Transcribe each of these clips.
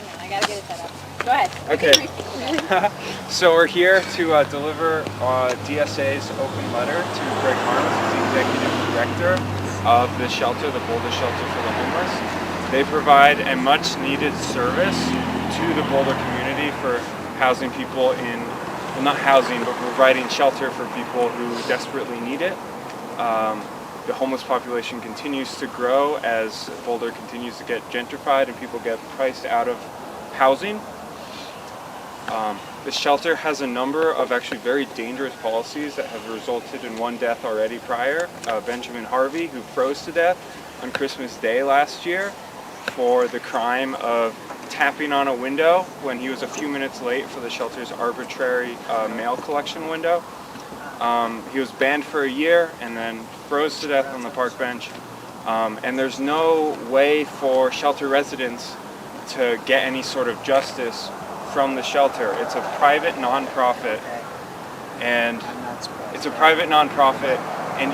hang on, I gotta get it set up. Go ahead. Okay. So we're here to deliver DSA's open letter to Greg Harms, who's the executive director of the shelter, the Boulder Shelter for the Homeless. They provide a much needed service to the Boulder community for housing people in, well, not housing, but providing shelter for people who desperately need it. The homeless population continues to grow as Boulder continues to get gentrified and people get priced out of housing. The shelter has a number of actually very dangerous policies that have resulted in one death already prior. Benjamin Harvey, who froze to death on Christmas Day last year for the crime of tapping on a window when he was a few minutes late for the shelter's arbitrary mail collection window. He was banned for a year and then froze to death on the park bench. And there's no way for shelter residents to get any sort of justice from the shelter. It's a private nonprofit, and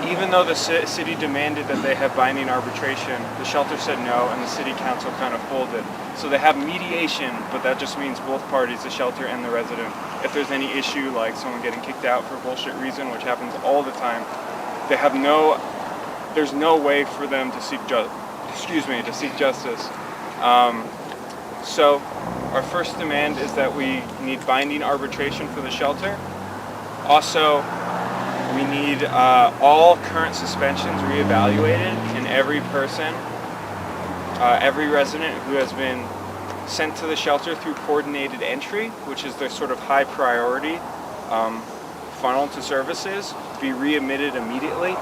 even though the city demanded that they have binding arbitration, the shelter said no, and the city council kind of folded. So they have mediation, but that just means both parties, the shelter and the resident, if there's any issue like someone getting kicked out for bullshit reason, which happens all the time, there's no way for them to seek justice. So our first demand is that we need binding arbitration for the shelter. Also, we need all current suspensions reevaluated, and every person, every resident who has been sent to the shelter through coordinated entry, which is their sort of high priority funnel to services, be readmitted immediately.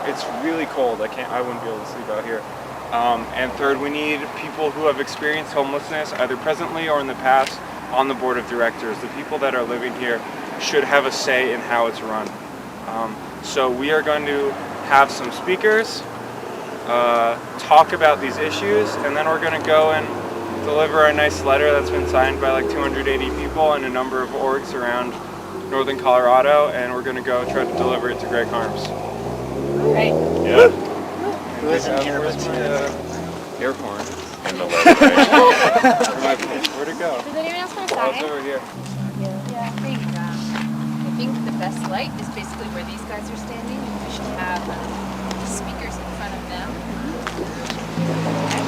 It's really cold. I wouldn't be able to sleep out here. And third, we need people who have experienced homelessness, either presently or in the past, on the board of directors. The people that are living here should have a say in how it's run. So we are going to have some speakers talk about these issues, and then we're going to go and deliver a nice letter that's been signed by like 280 people and a number of orgs around northern Colorado, and we're going to go try to deliver it to Greg Harms. Right. Yeah. Who isn't here but air horn. In the letter, right? Where'd it go? Does anyone else want to Oh, sign? it's over here. Yeah, I think the best light is basically where these guys are standing. We should have speakers in front of them.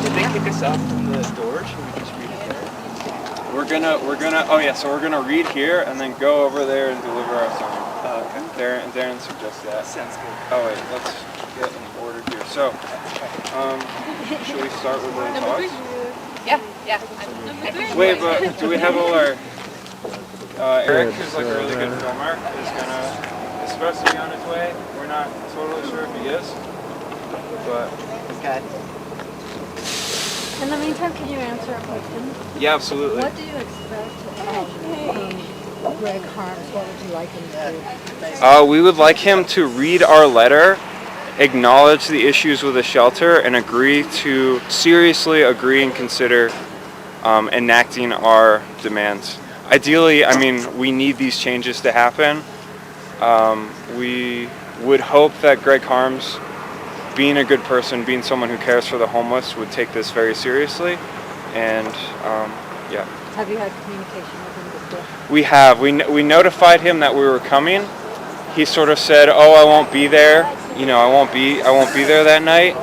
Did they kick us out from the door? Should we just read it there? So we're gonna read here and then go over there and deliver our sign. Okay. Darren suggests that. Sounds good. Oh wait, let's get in order here. So, should we start with the talks? Yeah. Wait, but do we have all our... Eric, who's like a really good filmer, is supposed to be on his way. We're not totally sure if he is, but... Okay. In the meantime, can you answer a question? Yeah, absolutely. What do you expect from Greg Harms? What would you like him to do? We would like him to read our letter, acknowledge the issues with the shelter, and seriously agree and consider enacting our demands. Ideally, we need these changes to happen. We would hope that Greg Harms, being a good person, being someone who cares for the homeless, would take this very seriously. And yeah. Have you had communication with him before? We have. We notified him that we were coming. He sort of said, "Oh, I won't be there. I won't be there that night.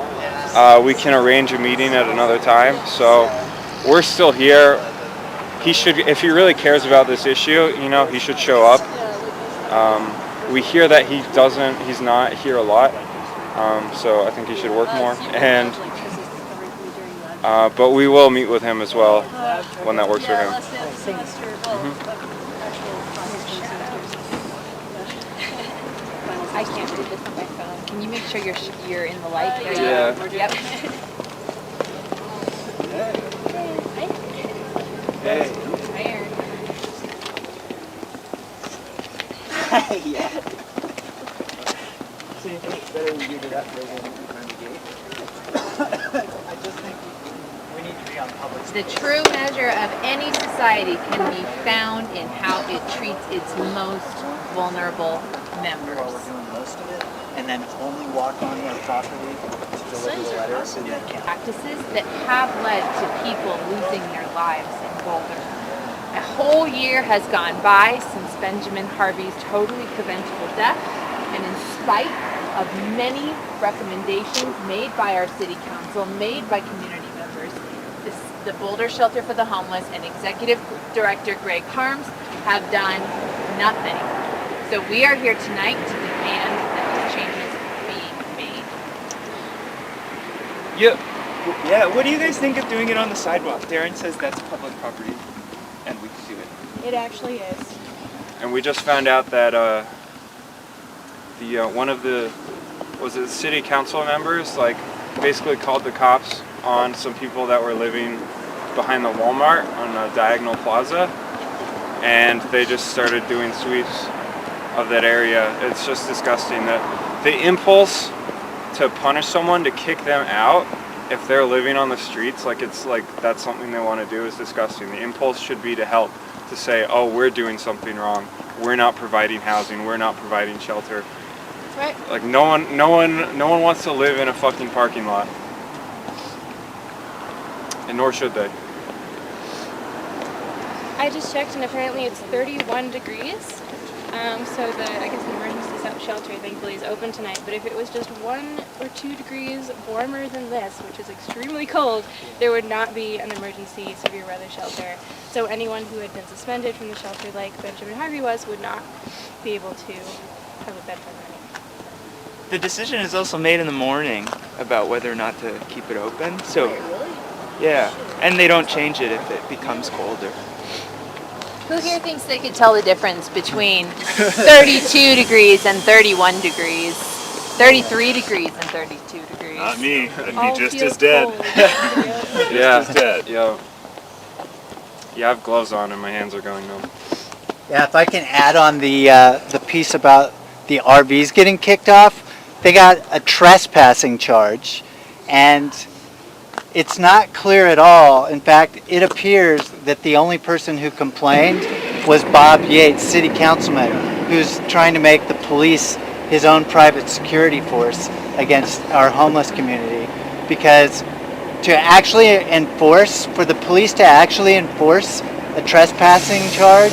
We can arrange a meeting at another time." So we're still here. He should, if he really cares about this issue, he should show up. We hear that he's not here a lot, so I think he should work more. And but we will meet with him as well when that works for him. I can't read this on my phone. Can you make sure you're in the light? There Yeah. You go. Yep. Hey. Yeah. So you think it's better we give it up rather than behind the gate? I just think we need to The true measure of any society can be found in how it treats its most vulnerable members. While we're doing most of it, and then only walk on their property to deliver the letters and then count. Practices that have led to people losing their lives in Boulder. A whole year has gone by since Benjamin Harvey's totally preventable death, and in spite of many recommendations made by our city council, made by community members, the Boulder Shelter for the Homeless and Executive Director Greg Harms have done nothing. So we are here tonight to demand that these changes be made. Yeah, what do you guys think of doing it on the sidewalk? Darren says that's public property and we can do it. It actually is. And we just found out that one of the city council members like basically called the cops on some people that were living behind the Walmart on a diagonal plaza, and they just started doing sweeps of that area. It's just disgusting that the impulse to punish someone, to kick them out if they're living on the streets, like it's like that's something they want to do, is disgusting. The impulse should be to help, to say, oh, we're doing something wrong, we're not providing housing, we're not providing shelter. Right. Like no one wants to live in a fucking parking lot, and nor should they. I just checked and apparently it's 31 degrees. So I guess the emergency shelter thankfully is open tonight, but if it was just 1 or 2 degrees warmer than this, which is extremely cold, there would not be an emergency severe weather shelter. So anyone who had been suspended from the shelter like Benjamin Harvey was would not be able to have a bed for the night. The decision is also made in the morning about whether or not to keep it open. So, Really? yeah, and they don't change it if it becomes colder. Who here thinks they could tell the difference between 32 degrees and 31 degrees, 33 degrees and 32 degrees? Not me. I'd All be just feel as dead. cold. Yeah, Just as dead. yeah. I have gloves on and my hands are going numb. Yeah, if I can add on the piece about the RVs getting kicked off, they got a trespassing charge, and it's not clear at all. In fact, it appears that the only person who complained was Bob Yates, city councilman, who's trying to make the police his own private security force against our homeless community. Because to actually enforce, for the police to actually enforce a trespassing charge,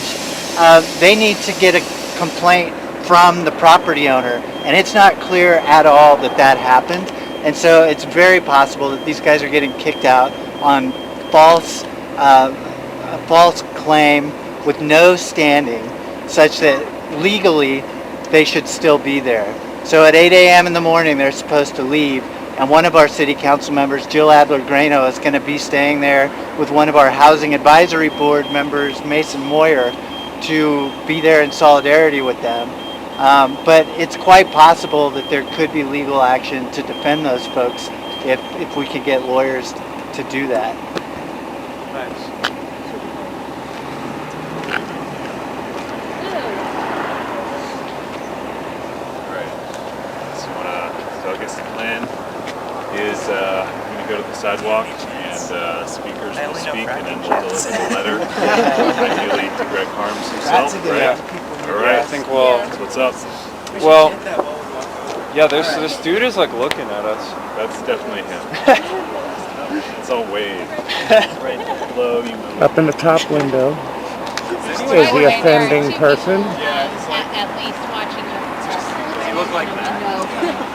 they need to get a complaint from the property owner, and it's not clear at all that that happened. And so it's very possible that these guys are getting kicked out on a false claim with no standing, such that legally they should still be there. So at 8 a.m. in the morning they're supposed to leave, and one of our city council members, Jill Adler-Grano, is going to be staying there with one of our housing advisory board members, Mason Moyer, to be there in solidarity with them. But it's quite possible that there could be legal action to defend those folks if we could get lawyers to do that. Nice. Right. So I guess the plan is I'm going to go to the sidewalk and speakers will speak and then we'll deliver the letter, ideally to Greg Harms himself, right? All right. I think we'll. That's what's up. Well, yeah. This dude is like looking at us. That's definitely him. It's all wave. Right. Hello, you move. Up in the top window is the offending person. At least watching us. He look like that?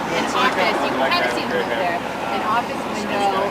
An office, you can kind of see him over there. An office window